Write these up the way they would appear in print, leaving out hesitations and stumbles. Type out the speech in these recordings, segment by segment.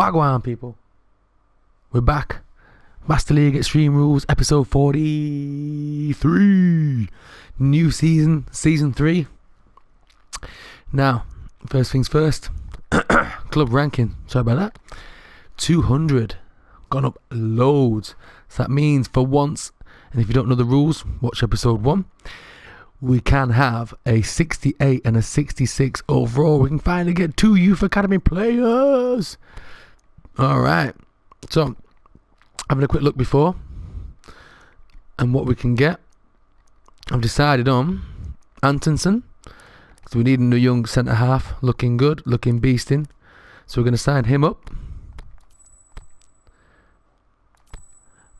Wagwan, people. We're back. Master League Extreme Rules, episode 43. New season, season 3. Now, first things first. Club ranking. Sorry about that. 200. Gone up loads. So that means for once, and if you don't know the rules, watch episode 1. We can have a 68 and a 66 overall. We can finally get 2 Youth Academy players. Alright. So, having a quick look before and what we can get. I've decided on Antonsen. So we need a new young centre half. Looking good, looking beasting. So we're going to sign him up.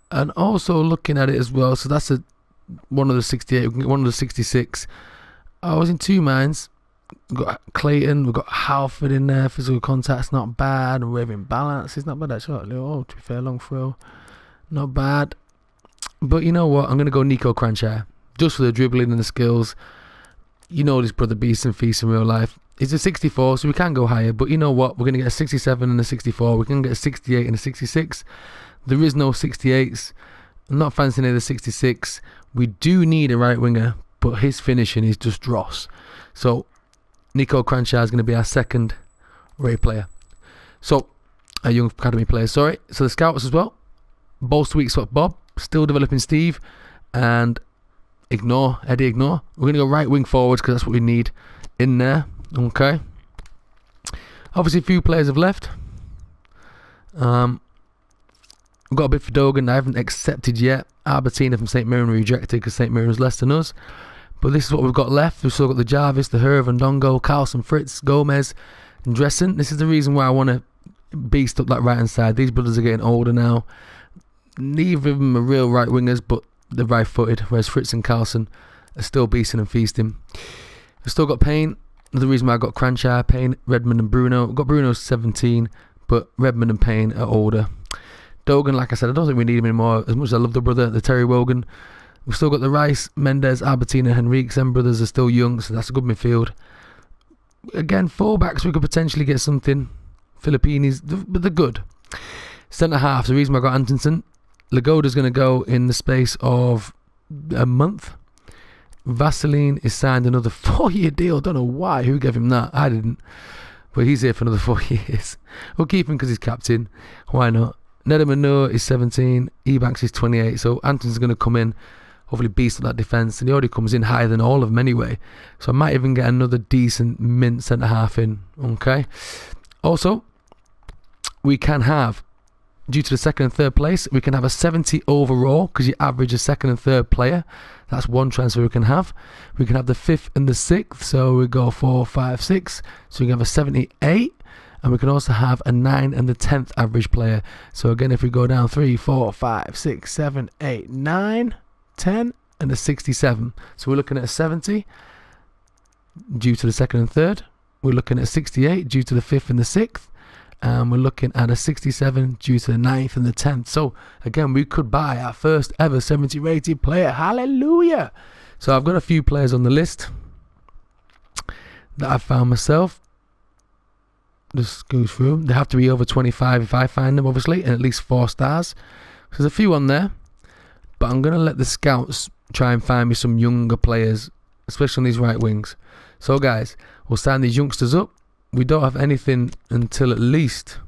And also looking at it as well. So that's one of the 68. We can get one of the 66. I was in two minds. We've got Clayton. We've got Halford in there. Physical contact's not bad. Waving balance is not bad actually. Oh, to be fair, long throw. Not bad. But you know what? I'm going to go Nico Cranchar. Just for the dribbling and the skills. You know this brother beast and feast in real life. He's a 64, so we can go higher. But you know what? We're going to get a 67 and a 64. We can get a 68 and a 66. There is no 68s. I'm not fancying any of the 66. We do need a right winger, but his finishing is just dross. So Nico Cranchar is going to be our second rate player. So a young academy player, sorry. So the scouts as well. Bolster weak swap Bob, still developing Steve, and Eddie Ignore. We're going to go right wing forwards because that's what we need in there. Okay. Obviously a few players have left. We've got a bid for Dogan. I haven't accepted yet. Albertina from St. Mirren rejected because St. Mirren was less than us. But this is what we've got left. We've still got the Jarvis, the Herv and Dongo, Carlson, Fritz, Gomez and Dressen. This is the reason why I want to beast up that right hand side. These brothers are getting older now. Neither of them are real right wingers, but they're right footed, whereas Fritz and Carlson are still beasting and feasting. We've still got Payne. Another reason why I got Cranchar, Payne, Redmond and Bruno. We've got Bruno 17, but Redmond and Payne are older. Dogan, like I said, I don't think we need him anymore. As much as I love the brother, the Terry Wogan. We've still got the Rice, Mendes, Albertina, Henrique. Them brothers are still young, so that's a good midfield. Again, fullbacks, we could potentially get something. Philippinis, but they're good. Centre half, the reason why I got Antonsen. Lagoda's going to go in the space of a month. Vaseline is signed another 4-year deal. Don't know why. Who gave him that? I didn't. But he's here for another 4 years. We'll keep him because he's captain. Why not? Neda Manur is 17. Ebanks is 28. So Anton's going to come in, hopefully beast at that defence. And he already comes in higher than all of them anyway. So I might even get another decent mint centre half in. Okay. Also, we can have, due to the second and third place, we can have a 70 overall because you average a second and third player. That's one transfer we can have. We can have the 5th and the 6th, so we go 4, 5, 6. So we can have a 78, and we can also have a 9 and the 10th average player. So again, if we go down 3, 4, 5, 6, 7, 8, 9, 10, and a 67. So we're looking at a 70 due to the second and third. We're looking at a 68 due to the 5th and the 6th. And we're looking at a 67 due to the 9th and the 10th. So again, we could buy our first ever 70 rated player. Hallelujah. So I've got a few players on the list that I've found myself. Just go through. They have to be over 25 if I find them, obviously, and at least 4 stars. So there's a few on there, but I'm going to let the scouts try and find me some younger players, especially on these right wings. So guys, we'll sign these youngsters up. We don't have anything until at least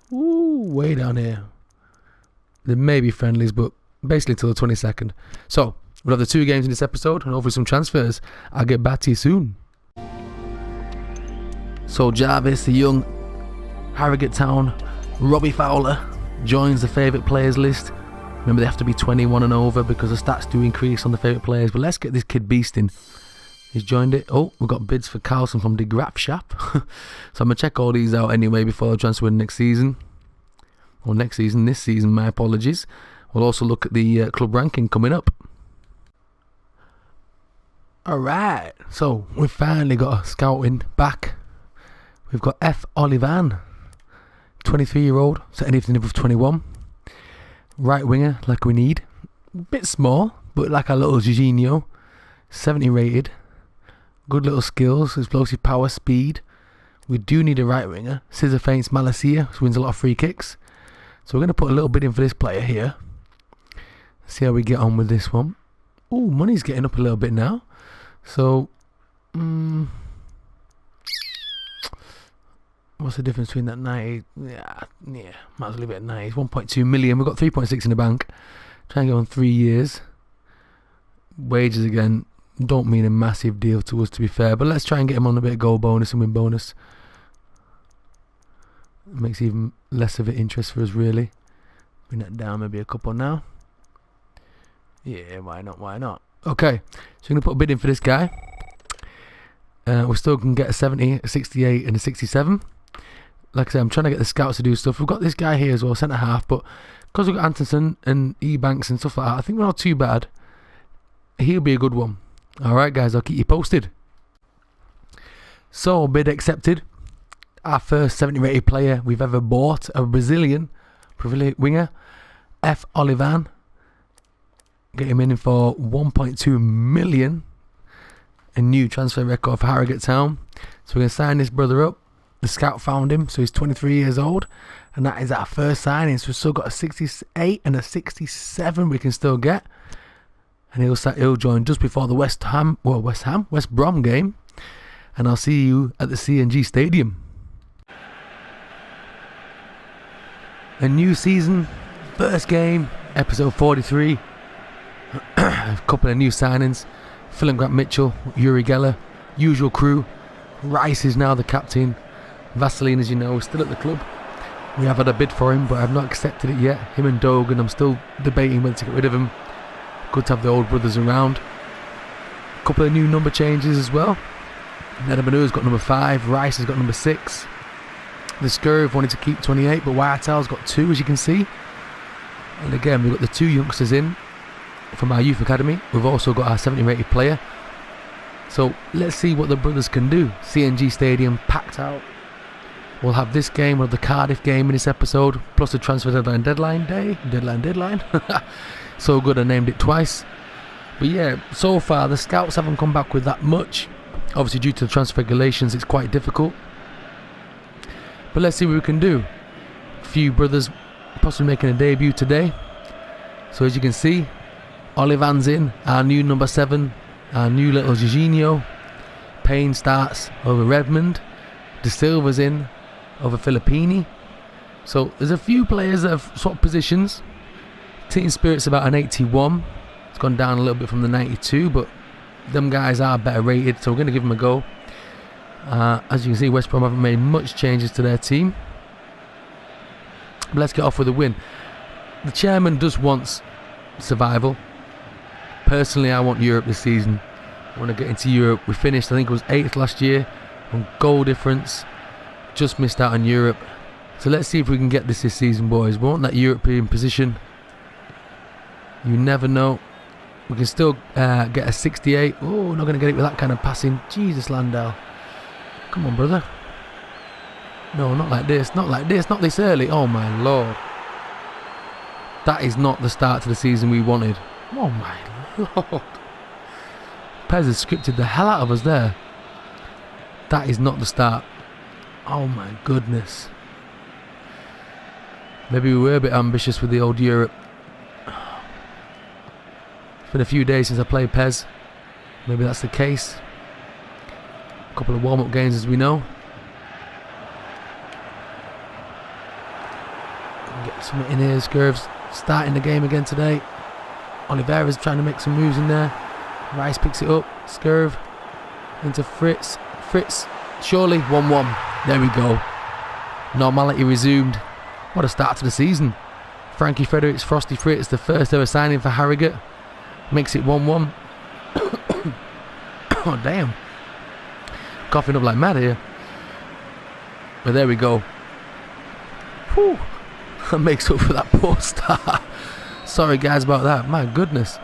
way down here. There may be friendlies, but basically till the 22nd. So we'll have the 2 games in this episode and hopefully some transfers. I'll get back to you soon. So Jarvis, the young Harrogate Town Robbie Fowler, joins the favourite players list. Remember, they have to be 21 and over because the stats do increase on the favourite players. But let's get this kid beasting. He's joined it. Oh, we've got bids for Carlson from the Grap Shop. So I'm going to check all these out anyway before I transfer next season. Or next season, this season, my apologies. We'll also look at the club ranking coming up. Alright, so we've finally got a scouting back. We've got F. Olivan, 23-year-old, so anything above 21. Right winger, like we need. Bit small, but like our little Jorginho. 70 rated. Good little skills, explosive power, speed. We do need a right winger. Scissor feints Malacia, who wins a lot of free kicks. So we're going to put a little bit in for this player here. See how we get on with this one. Oh, money's getting up a little bit now. So, what's the difference between that 90? Yeah, might as well leave it at 90. It's 1.2 million. We've got 3.6 in the bank. Try and go on 3 years. Wages again don't mean a massive deal to us, to be fair. But let's try and get him on a bit of goal bonus and win bonus. It makes even less of an interest for us, really. Bring that down maybe a couple now. Yeah, why not? Why not? Okay, so I'm going to put a bid in for this guy. We still can get a 70, a 68 and a 67. Like I said, I'm trying to get the scouts to do stuff. We've got this guy here as well, centre half, but because we've got Antonsen and Ebanks and stuff like that, I think we're not too bad. He'll be a good one. Alright guys, I'll keep you posted. So, bid accepted. Our first 70 rated player we've ever bought, a Brazilian winger, F. Olivan. Get him in for 1.2 million. A new transfer record for Harrogate Town. So we're going to sign this brother up. The scout found him, so he's 23 years old. And that is our first signing. So we've still got a 68 and a 67 we can still get. And he'll join just before the West Brom game. And I'll see you at the C&G Stadium. A new season, first game, episode 43. A couple of new signings. Phil and Grant Mitchell, Uri Geller, usual crew. Rice is now the captain. Vaseline, as you know, is still at the club. We have had a bid for him, but I've not accepted it yet. Him and Dogan, I'm still debating whether to get rid of him. Good to have the old brothers around. A couple of new number changes as well. Nedamanu's got number 5. Rice has got number 6. The Scurv wanted to keep 28, but Whitehall's got 2, as you can see. And again, we've got the 2 youngsters in from our youth academy. We've also got our 70 rated player. So let's see what the brothers can do. C&G Stadium packed out. We'll have this game, we'll have the Cardiff game in this episode, plus the transfer deadline day. Deadline. So good I named it twice. But yeah, so far the scouts haven't come back with that much. Obviously due to the transfer regulations it's quite difficult. But let's see what we can do. A few brothers possibly making a debut today. So as you can see, Olivan's in, our new number 7, our new little Jorginho. Payne starts over Redmond. De Silva's in over Filippini. So there's a few players that have swapped positions. Team Spirit's about an 81. It's gone down a little bit from the 92, but them guys are better rated, so we're going to give them a go. As you can see, West Brom haven't made much changes to their team. But let's get off with a win. The chairman just wants survival. Personally, I want Europe this season. I want to get into Europe. We finished, I think it was 8th last year on goal difference. Just missed out on Europe. So let's see if we can get this season, boys. We want that European position. You never know. We can still get a 68. Oh, not going to get it with that kind of passing. Jesus, Landau. Come on, brother. No, not like this. Not like this. Not this early. Oh, my Lord. That is not the start to the season we wanted. Oh, my Lord. Pez has scripted the hell out of us there. That is not the start. Oh, my goodness. Maybe we were a bit ambitious with the old Europe. It's been a few days since I played Pez. Maybe that's the case. A couple of warm-up games, as we know. Get something in here. Scurv's starting the game again today. Oliveira's trying to make some moves in there. Rice picks it up. Scurv into Fritz. Fritz, surely 1-1. There we go. Normality resumed. What a start to the season. Frankie Fredericks, Frosty Fritz, the first ever signing for Harrogate. Makes it 1-1. Oh, damn. Coughing up like mad here. But there we go. Whew. That makes up for that poor start. Sorry guys about that. My goodness.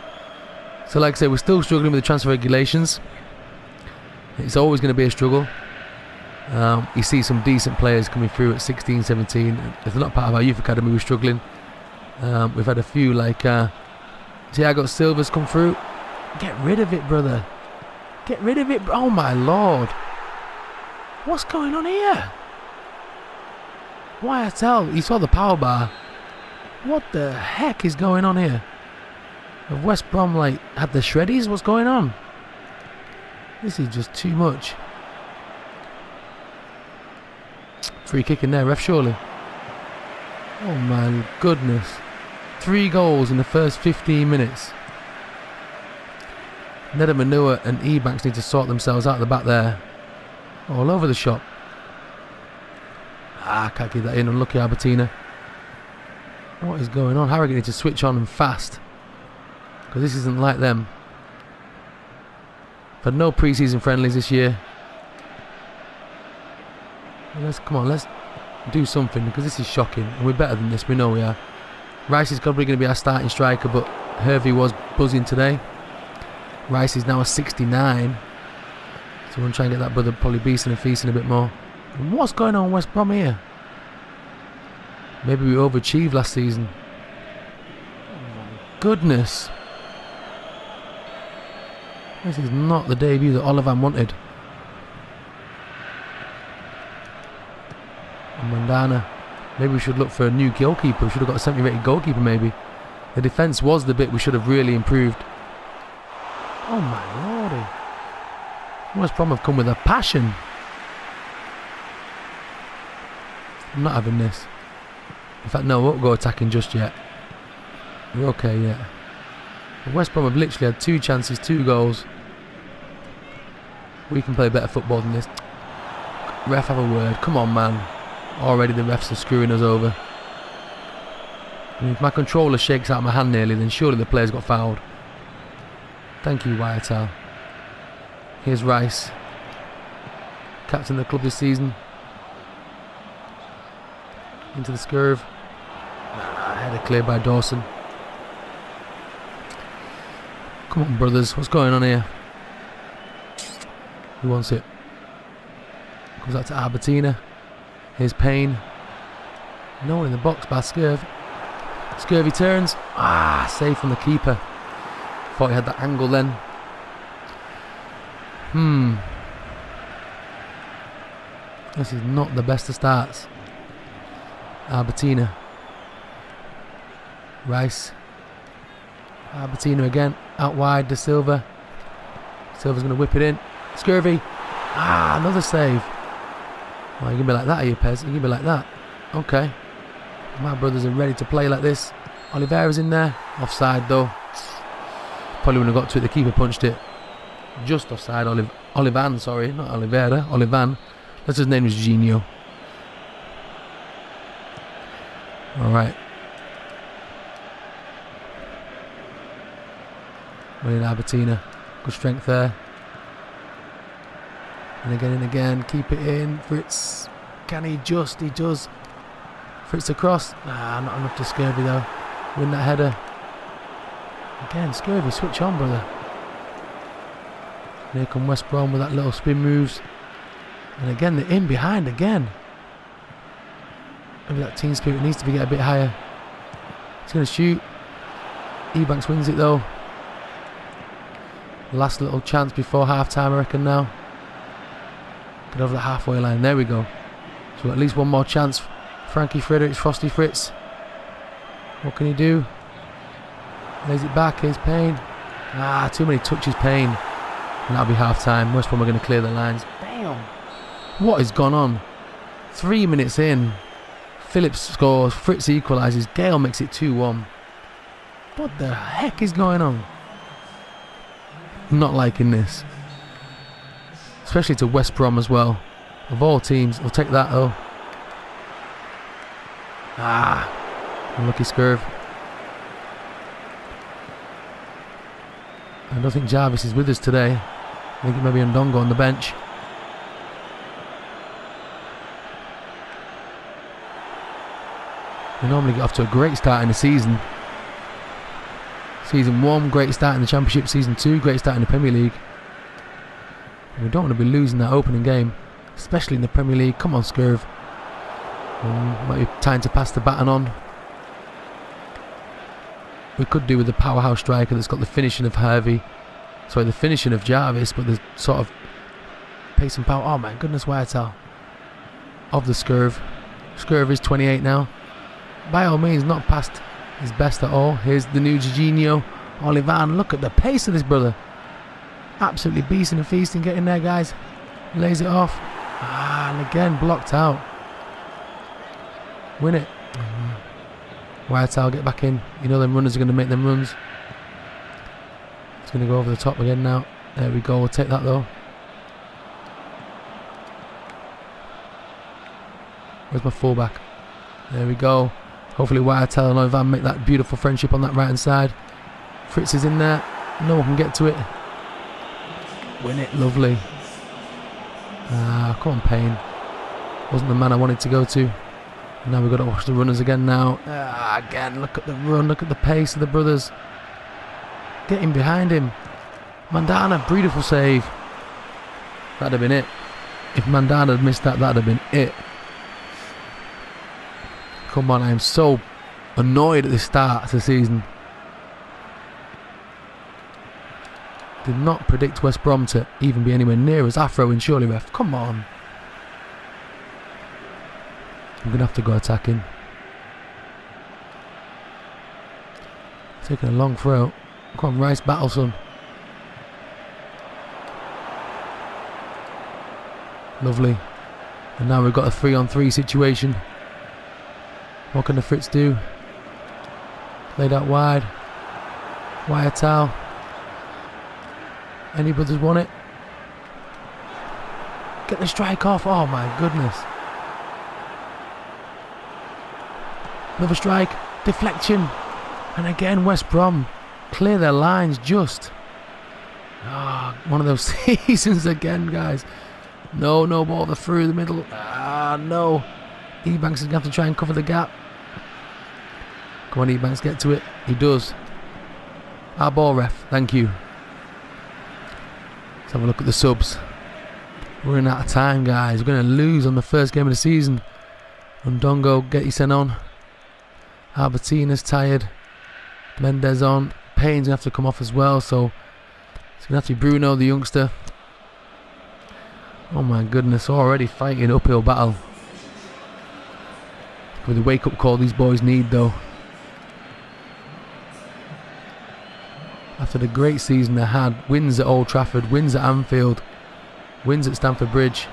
So like I said, we're still struggling with the transfer regulations. It's always going to be a struggle. You see some decent players coming through at 16, 17. If they're not part of our youth academy, we're struggling. We've had a few like Thiago Silva's come through. Get rid of it, brother. Get rid of it. Oh my Lord. What's going on here? YSL, he saw the power bar. What the heck is going on here? Have West Brom like had the shreddies? What's going on? This is just too much. Free kick in there, ref, surely. Oh my goodness. 3 goals in the first 15 minutes. Neda Manua and Ebanks need to sort themselves out the back there. All over the shop. Can't get that in. Unlucky Albertina. What is going on? Harrogate need to switch on and fast, because this isn't like them. Had no pre-season friendlies this year. Come on, let's do something, because this is shocking, and we're better than this. We know we are. Rice is probably going to be our starting striker, but Hervey was buzzing today. Rice is now a 69, so we're going to try and get that brother probably beasting and feasting a bit more. And what's going on West Brom here? Maybe we overachieved last season. Oh my goodness. This is not the debut that Olivan wanted. And Mandana. Maybe we should look for a new goalkeeper. We should have got a 70 rated goalkeeper maybe. The defence was the bit we should have really improved. Oh my lordy. West Brom have come with a passion. I'm not having this. In fact, no, we won't go attacking just yet. We're okay yet. But West Brom have literally had 2 chances, 2 goals. We can play better football than this. Ref, have a word. Come on, man. Already the refs are screwing us over. I mean, if my controller shakes out of my hand nearly, then surely the player's got fouled. Thank you, Wyatt. Here's Rice. Captain of the club this season. Into the scurve. Header cleared by Dawson. Come on, brothers. What's going on here? Who wants it? Comes out to Albertina. Here's Payne. No one in the box by Scurv. Scurvy turns. Save from the keeper. Thought he had that angle then. This is not the best of starts. Albertina. Rice. Albertina again. Out wide to Silva. Silva's going to whip it in. Scurvy. Another save. Oh, you're going to be like that, are you, Pez? You're going to be like that. Okay. My brothers are ready to play like this. Oliveira's in there. Offside, though. Probably wouldn't have got to it. The keeper punched it. Just offside. Olivan, sorry. Not Oliveira. Olivan. That's his name is Genio. Alright. Winning Albertina. Good strength there. And again. Keep it in. Fritz. Can he just? He does. Fritz across. Not enough to Scurvy though. Win that header. Again, Scurvy, switch on, brother. And here come West Brom with that little spin moves. And again, they're in behind again. Maybe that team spirit needs to be get a bit higher. He's going to shoot. Ebanks wins it though. Last little chance before half time, I reckon now. Get over the halfway line. There we go. So at least one more chance. Frankie Fredericks, Frosty Fritz. What can he do? Lays it back. Here's Payne. Too many touches, Payne. And that'll be half time. West Brom are going to clear the lines. Bam! What has gone on? 3 minutes in. Phillips scores. Fritz equalises. Gale makes it 2-1. What the heck is going on? Not liking this. Especially to West Brom as well. Of all teams, we'll take that though. Unlucky Scurv. I don't think Jarvis is with us today. I think it may be Ndongo on the bench. We normally get off to a great start in the season. Season 1, great start in the Championship. Season 2, great start in the Premier League. We don't want to be losing that opening game, especially in the Premier League. Come on, Scurv. Might be time to pass the baton on. We could do with the powerhouse striker that's got the finishing of Harvey. Sorry, the finishing of Jarvis, but the sort of pace and power. Oh my goodness, Whitehall. Of the Scurv. Scurv is 28 now. By all means, not past his best at all. Here's the new Jorginho. Olivan, look at the pace of this brother. Absolutely beasting and feasting. Getting there, guys. Lays it off. And again, blocked out. Win it. Whitehall, get back in. You know them runners are going to make them runs. It's going to go over the top again now. There we go. We'll take that though. Where's my fullback? There we go. Hopefully Whitehall and Olivan make that beautiful friendship on that right hand side. Fritz is in there. No one can get to it. Win it. Lovely. Come on, Payne. Wasn't the man I wanted to go to. And now we've got to watch the runners again now. Again, look at the run. Look at the pace of the brothers. Getting behind him. Mandana, beautiful save. That'd have been it. If Mandana had missed that, that'd have been it. Come on, I am so annoyed at the start of the season. Did not predict West Brom to even be anywhere near as Afro in surely, ref. Come on. I'm going to have to go attacking. Taking a long throw. Come on, Rice, battle, son. Lovely. And now we've got a 3-on-3 situation. What can the Fritz do? Laid out wide. Whitehall. Any brothers want it? Get the strike off. Oh my goodness. Another strike. Deflection. And again West Brom clear their lines just. One of those seasons again, guys. No ball through the middle. No. Ebanks is going to have to try and cover the gap. Come on, Ebanks, get to it. He does. Our ball, ref. Thank you. Let's have a look at the subs. We're running out of time, guys. We're going to lose on the first game of the season. Undongo, get you sent on. Albertina's tired. Mendes on. Payne's going to have to come off as well, so it's going to have to be Bruno, the youngster. Oh my goodness, already fighting uphill battle. With the wake-up call these boys need, though. After the great season they had, wins at Old Trafford, wins at Anfield, wins at Stamford Bridge.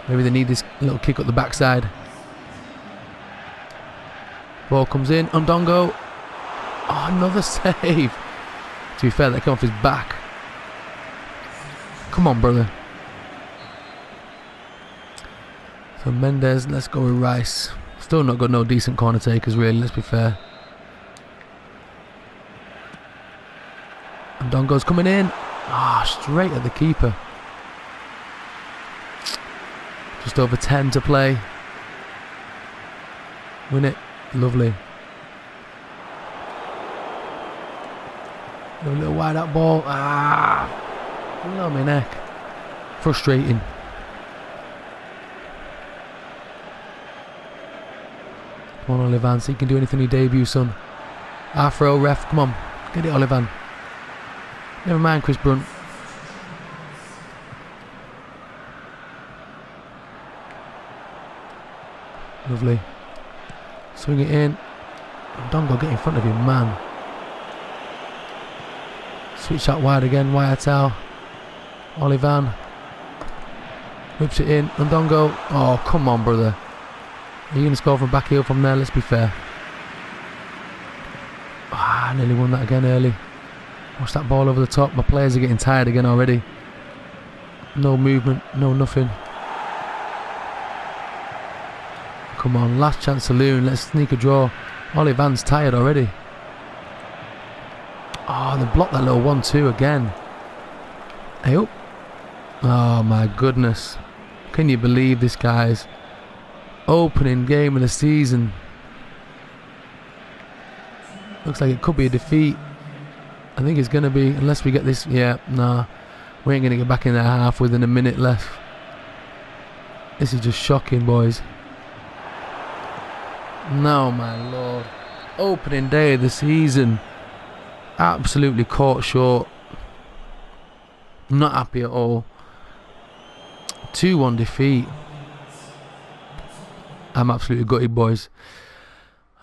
Maybe they need this little kick up the backside. Ball comes in, Undongo. Oh, another save. To be fair, that came off his back. Come on, brother. So Mendes, let's go with Rice. Still not got no decent corner takers, really, let's be fair. And Dongo's coming in. Straight at the keeper. Just over 10 to play. Win it. Lovely. A little wide out ball. Below my neck. Frustrating. Come on, Olivan, so you can do anything in your debut, son. Afro, ref, come on. Get it, Olivan. Never mind, Chris Brunt. Lovely. Swing it in. Dongo, get in front of him, man. Switch out wide again, Whitehall. Olivan. Whips it in. Ndongo. Oh, come on, brother. Are you going to score from back heel from there? Let's be fair. Nearly won that again early. Watch that ball over the top. My players are getting tired again already. No movement, no nothing. Come on, last chance saloon. Let's sneak a draw. Olivan's tired already. They blocked that little 1-2 again. Hey up. Oh my goodness. Can you believe this, guys? Opening game of the season. Looks like it could be a defeat. I think it's going to be, unless we get this. Yeah, nah. We ain't going to get back in that half within a minute left. This is just shocking, boys. No, my lord. Opening day of the season. Absolutely caught short. Not happy at all. 2-1 defeat. I'm absolutely gutted, boys.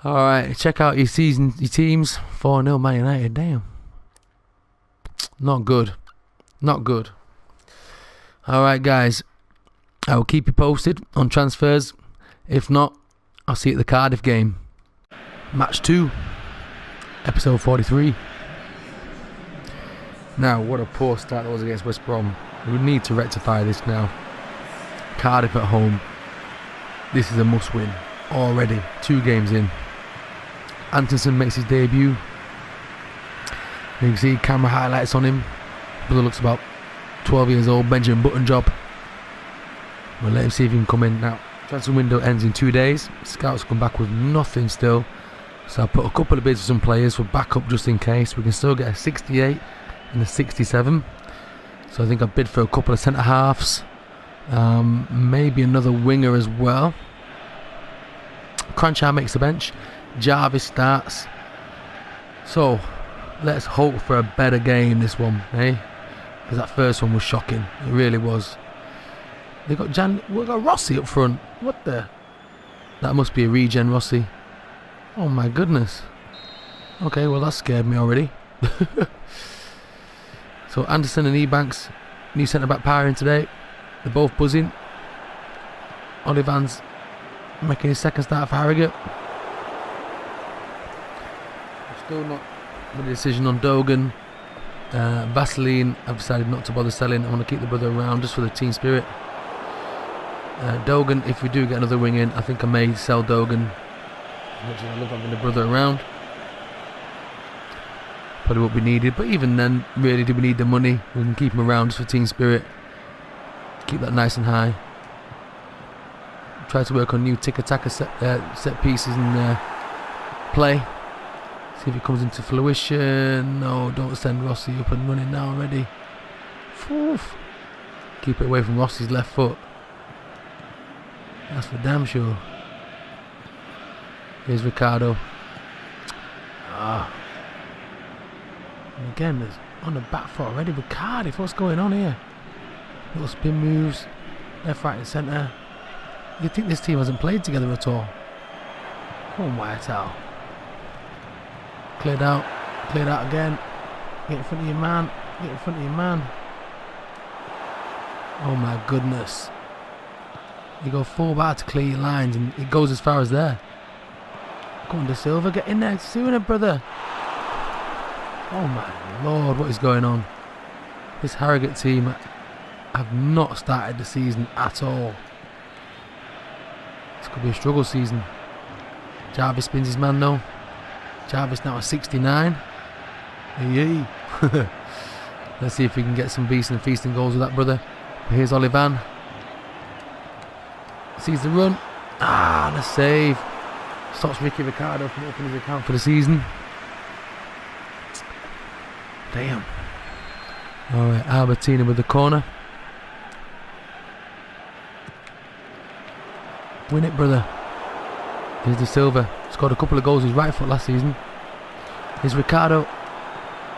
Alright, check out your teams. 4-0 Man United, damn. Not good. Not good. Alright, guys. I will keep you posted on transfers. If not, I'll see you at the Cardiff game. Match 2. Episode 43. Now, what a poor start that was against West Brom. We need to rectify this now. Cardiff at home. This is a must-win. Already. 2 games in. Anderson makes his debut. You can see camera highlights on him. Brother looks about 12 years old. Benjamin Button job. We'll let him see if he can come in now. Transfer window ends in 2 days. Scouts come back with nothing still. So I'll put a couple of bids for some players for backup just in case. We can still get a 68 and a 67. So I think I bid for a couple of centre halves. Maybe another winger as well. Cranchar makes the bench. Jarvis starts. So let's hope for a better game this one, eh? Because that first one was shocking. It really was. We got Rossi up front. What the? That must be a regen Rossi. Oh my goodness. Okay, well that scared me already. So Anderson and Ebanks, new centre back pairing today. They're both buzzing. Olivan's making his second start for Harrogate. Still not made a decision on Dogan. Vaseline, I've decided not to bother selling. I want to keep the brother around just for the team spirit. Dogan, if we do get another wing in, I think I may sell Dogan. As much as I love having the brother around. Probably won't be needed, but even then, really, do we need the money? We can keep him around just for team spirit. Keep that nice and high. Try to work on new tick-attacker set pieces and play. See if it comes into fruition. No, don't send Rossi up and running now already. Oof. Keep it away from Rossi's left foot. That's for damn sure. Here's Ricardo. And again, there's on the back foot already. Ricardo, what's going on here? Little spin moves. Left, right and centre. You think this team hasn't played together at all? Come on, Whiteout. Cleared out again. Get in front of your man. Get in front of your man. Oh my goodness. You go full back to clear your lines and it goes as far as there. Come on, De Silva, get in there sooner, brother. Oh my lord, what is going on? This Harrogate team have not started the season at all. This could be a struggle season. Jarvis spins his man though. Jarvis now at 69. Yay. Let's see if we can get some beasting and feasting goals with that brother. But here's Olivan. Sees the run. The save. Stops Ricky Ricardo from opening his account for the season. Damn. Alright, Albertina with the corner. Win it, brother. Here's De Silva. Scored a couple of goals with his right foot last season. Here's Ricardo.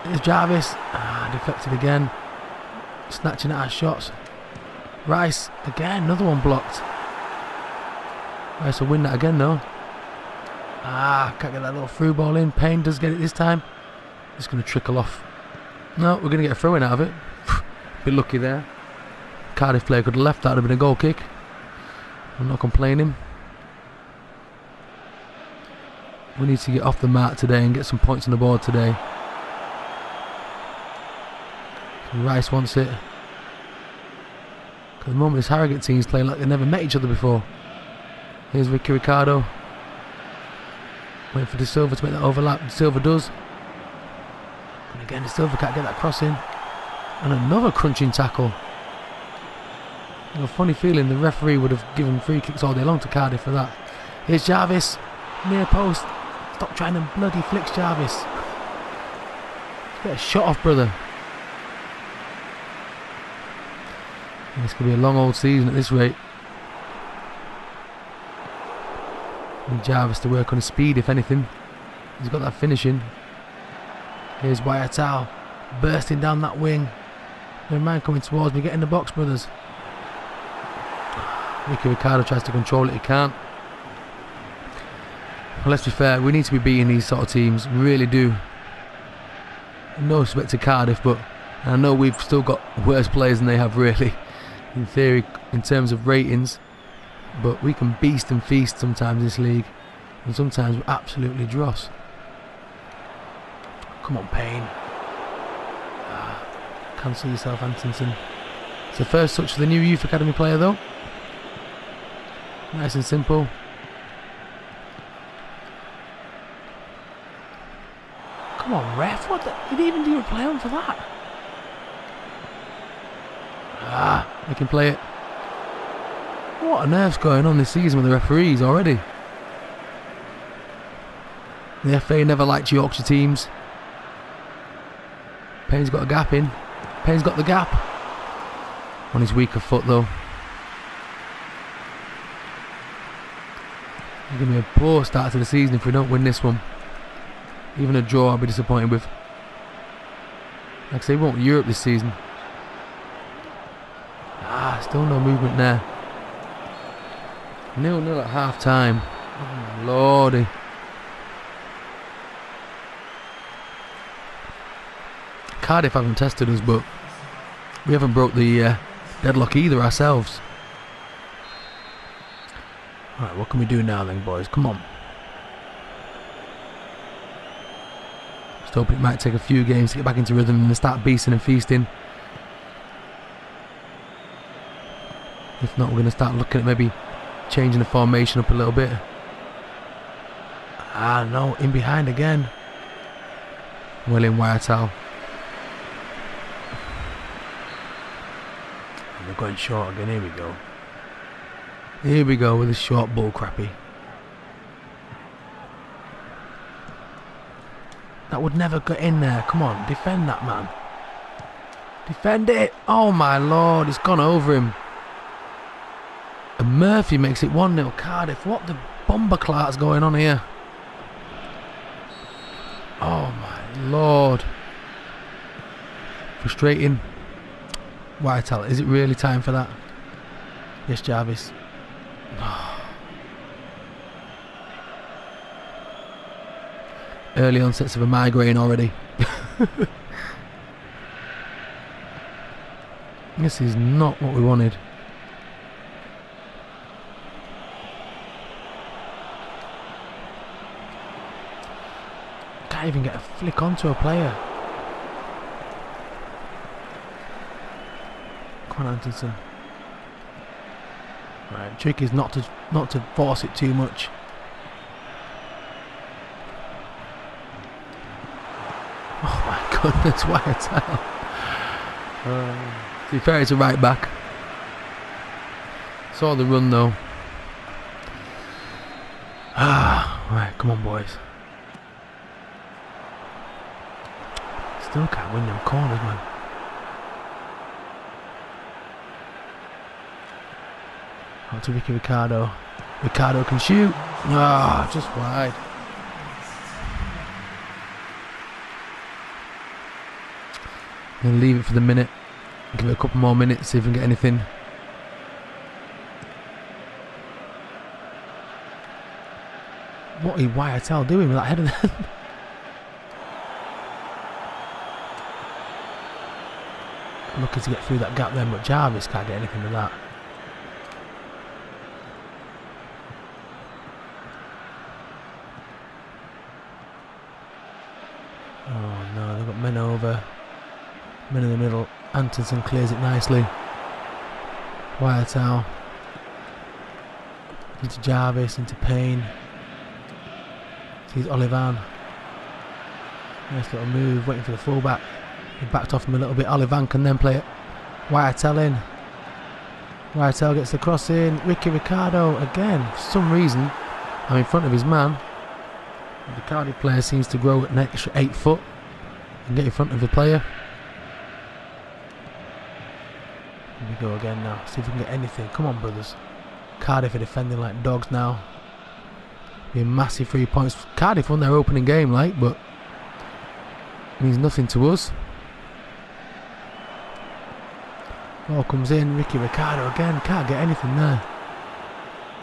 Here's Jarvis. Deflected again. Snatching at our shots. Rice. Again, another one blocked. Rice will win that again though. Can't get that little through ball in. Payne does get it this time. It's going to trickle off. No, we're going to get a throw in out of it. Bit lucky there. Cardiff player could have left. That would have been a goal kick. I'm not complaining. We need to get off the mat today and get some points on the board today. Rice wants it. At the moment this Harrogate team's playing like they never met each other before. Here's Ricky Ricardo. Waiting for De Silva to make that overlap. De Silva does. And again De Silva can't get that cross in. And another crunching tackle. I have a funny feeling the referee would have given free kicks all day long to Cardiff for that. Here's Jarvis. Near post. Stop trying to bloody flicks Jarvis. Let's get a shot off, brother. This could be a long old season at this rate. Need Jarvis to work on his speed if anything. He's got that finishing. Here's Ricky Ricardo tries to control it, he can't. Well, let's be fair, we need to be beating these sort of teams, we really do. No respect to Cardiff, but I know we've still got worse players than they have, really, in theory, in terms of ratings. But we can beast and feast sometimes in this league, and sometimes we're absolutely dross. Come on, Payne. Cancel yourself, Antonsen. It's the first touch of the new youth academy player, though. Nice and simple. Come on, ref. What the? You didn't even do a play on for that. They can play it. What on earth's going on this season with the referees already? The FA never liked Yorkshire teams. Payne's got a gap in. Payne's got the gap. On his weaker foot, though. It's going to be a poor start to the season if we don't win this one. Even a draw I'll be disappointed with. Like I say, we won't Europe this season. Still no movement there. 0-0 at half time. Oh lordy. Cardiff haven't tested us, but we haven't broke the deadlock either ourselves. Alright, what can we do now then, boys? Come on. Just hope it might take a few games to get back into rhythm and start beasting and feasting. If not, we're going to start looking at maybe changing the formation up a little bit. No, in behind again. William Whitehouse. We're going short again, here we go. Here we go with the short ball crappy. That would never get in there. Come on, defend that, man. Defend it. Oh my lord, it's gone over him. And Murphy makes it 1-0 Cardiff. What the bomber clart's going on here? Oh my lord. Frustrating. Whitehall, is it really time for that? Yes, Jarvis. Early onsets of a migraine already. This is not what we wanted. Can't even get a flick onto a player. Come on, Antonsen. Right, trick is not to force it too much. Oh my goodness, Whitehall. To be fair, it's a right back. Saw the run though. Right, come on, boys. Still can't win them corners, man. Out to Ricky Ricardo. Ricardo can shoot. Just wide. Gonna leave it for the minute. Give it a couple more minutes, see if we can get anything. What is Whitehall doing with that header then? Looking to get through that gap then, but Jarvis can't get anything with that. Oh no, they've got men over. Men in the middle. Antonsen clears it nicely. Whitehall. Into Jarvis, into Payne. Sees Olivan. Nice little move, waiting for the fullback. He backed off him a little bit. Olivan can then play it. Whitehall in. Whitehall gets the cross in. Ricky Ricardo again. For some reason, I'm in front of his man. The Cardiff player seems to grow an extra 8 foot and get in front of the player. Here we go again now. See if we can get anything. Come on, brothers. Cardiff are defending like dogs now. Be a massive 3 points. Cardiff won their opening game, like, but means nothing to us. Ball comes in. Ricky Ricardo again. Can't get anything there.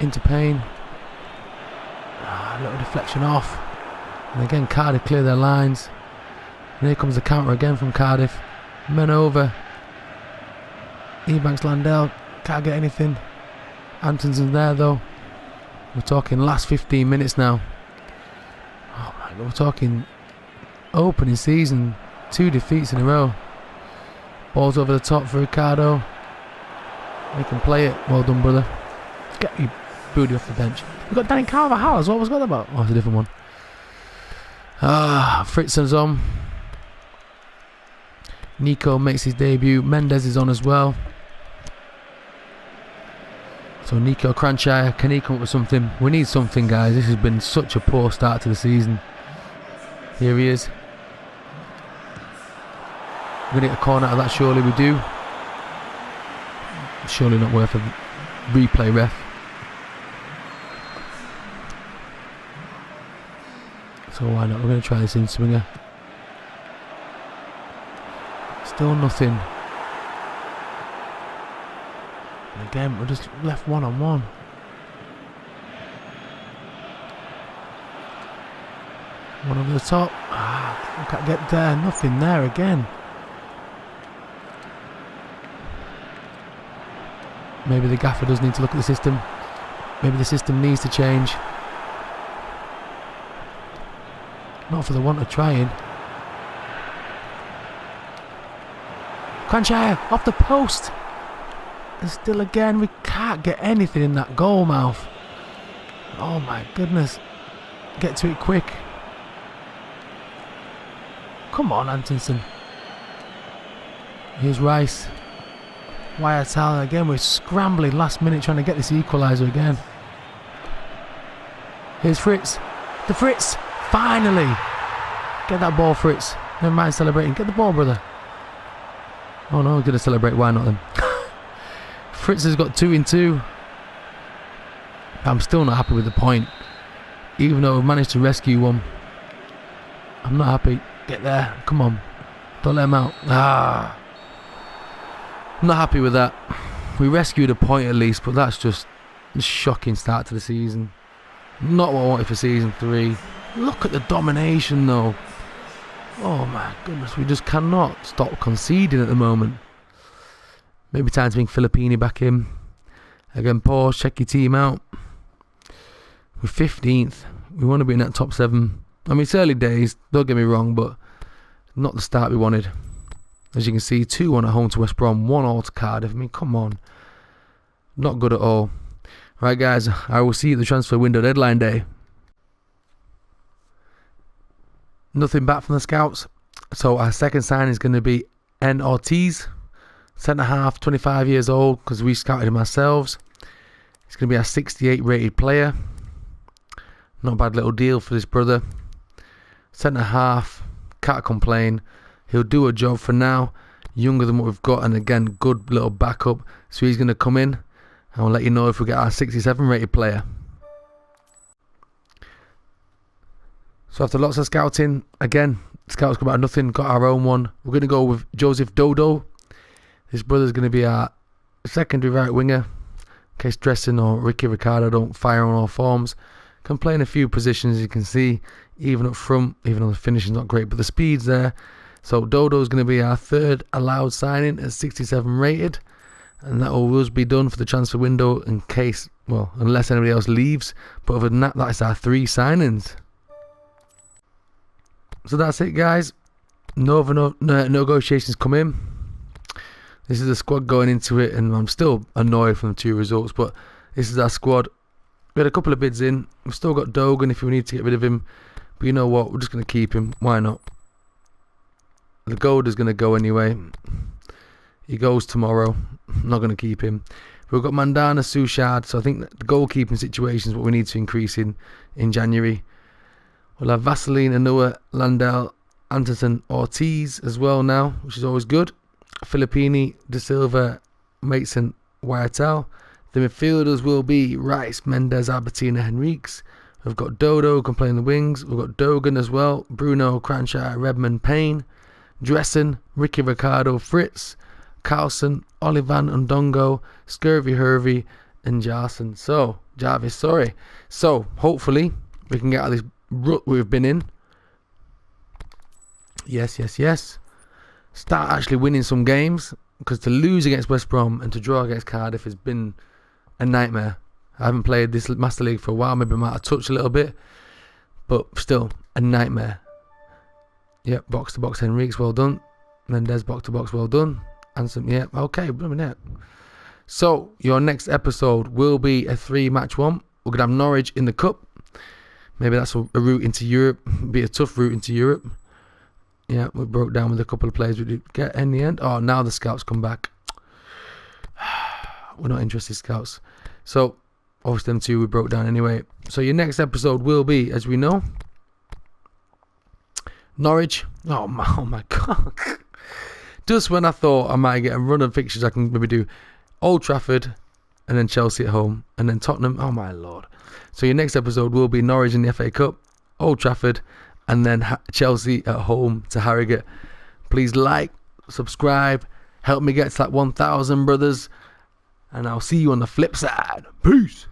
into Payne. A little deflection off. And again, Cardiff clear their lines. And here comes the counter again from Cardiff. Men over. Ebanks Landell can't get anything. Antonson's there though. We're talking last 15 minutes now. Oh my God, we're talking opening season. 2 defeats in a row. Ball's over the top for Ricardo. He can play it. Well done, brother. Get your booty off the bench. We've got Danny Carvajal as well. What's that about? Oh, it's a different one. Fritzon's on. Nico makes his debut. Mendes is on as well. So Nico Cranchire, can he come up with something? We need something, guys. This has been such a poor start to the season. Here he is. We're going to get a corner out of that, surely we do. Surely not worth a replay, ref. So why not? We're going to try this in swinger. Still nothing. And again, we're just left one-on-one. One over the top. I can't get there. Nothing there again. Maybe the gaffer does need to look at the system. Maybe the system needs to change. Not for the want of trying. Cranchire off the post. And still again, we can't get anything in that goal mouth. Oh my goodness. Get to it quick. Come on, Antonson. Here's Rice. Wyatt again. We're scrambling last minute trying to get this equaliser again. Here's Fritz. The Fritz. Finally. Get that ball, Fritz. Never mind celebrating. Get the ball, brother. Oh no, we're going to celebrate. Why not then? Fritz has got 2 in 2. I'm still not happy with the point. Even though we've managed to rescue one. I'm not happy. Get there. Come on. Don't let him out. I'm not happy with that. We rescued a point at least, but that's just a shocking start to the season. Not what I wanted for season 3. Look at the domination though. Oh my goodness, we just cannot stop conceding at the moment. Maybe time to bring Filippini back in. Again, pause, check your team out. We're 15th. We want to be in that top 7. I mean, it's early days, don't get me wrong, but not the start we wanted. As you can see, 2-1 at home to West Brom, 1-1 to Cardiff. I mean, come on. Not good at all. Right, guys, I will see you at the transfer window deadline day. Nothing back from the scouts. So our second sign is going to be N. Ortiz. Centre half, 25 years old, because we scouted him ourselves. He's going to be our 68 rated player. Not a bad little deal for this brother. Centre half, can't complain. He'll do a job for now. Younger than what we've got, and again, good little backup. So he's going to come in. I'll let you know if we get our 67 rated player. So after lots of scouting, again, scouts come out of nothing, got our own one. We're going to go with Joseph Dodo. This brother's going to be our secondary right winger. In case Dresden or Ricky Ricardo don't fire on all forms. Can play in a few positions, you can see, even up front, even though the finishing's not great, but the speed's there. So Dodo's going to be our third allowed signing at 67 rated. And that will always be done for the transfer window in case, well, unless anybody else leaves. But other than that, that's our 3 signings. So that's it, guys. No negotiations come in. This is the squad going into it, and I'm still annoyed from the 2 results, but this is our squad. We had a couple of bids in. We've still got Dogan if we need to get rid of him. But you know what? We're just going to keep him. Why not? The gold is going to go anyway. He goes tomorrow. I'm not going to keep him. We've got Mandana, Souchard, so I think that the goalkeeping situation is what we need to increase in January. We'll have Vaseline, Anua, Landell, Antonson, Ortiz as well now, which is always good. Filippini, De Silva, Mason, Wyatt. The midfielders will be Rice, Mendes, Albertina, Henriques. We've got Dodo can play in the wings. We've got Dogan as well. Bruno, Cranchire, Redmond, Payne. Dressen, Ricky Ricardo, Fritz, Carlson, Olivan, Undongo, Scurvy, Hervey, and Jarson. So, Jarvis, sorry. So, hopefully, we can get out of this rut we've been in. Yes. Start actually winning some games. Because to lose against West Brom and to draw against Cardiff has been a nightmare. I haven't played this Master League for a while. Maybe I might have touched a little bit. But still, a nightmare. Yep, box to box Henrique's well done. Mendes box to box well done. And some, yeah, okay, yeah. So, your next episode will be a 3-match one. We're going to have Norwich in the Cup. Maybe that's a route into Europe. Be a tough route into Europe. Yeah, we broke down with a couple of players we did get in the end. Oh, now the scouts come back. We're not interested, scouts. So, obviously them two we broke down anyway. So your next episode will be, as we know, Norwich. Oh my God. Just when I thought I might get a run of fixtures, I can maybe do Old Trafford and then Chelsea at home and then Tottenham. Oh my Lord. So your next episode will be Norwich in the FA Cup, Old Trafford, and then Chelsea at home to Harrogate. Please like, subscribe, help me get to that 1,000, brothers. And I'll see you on the flip side. Peace.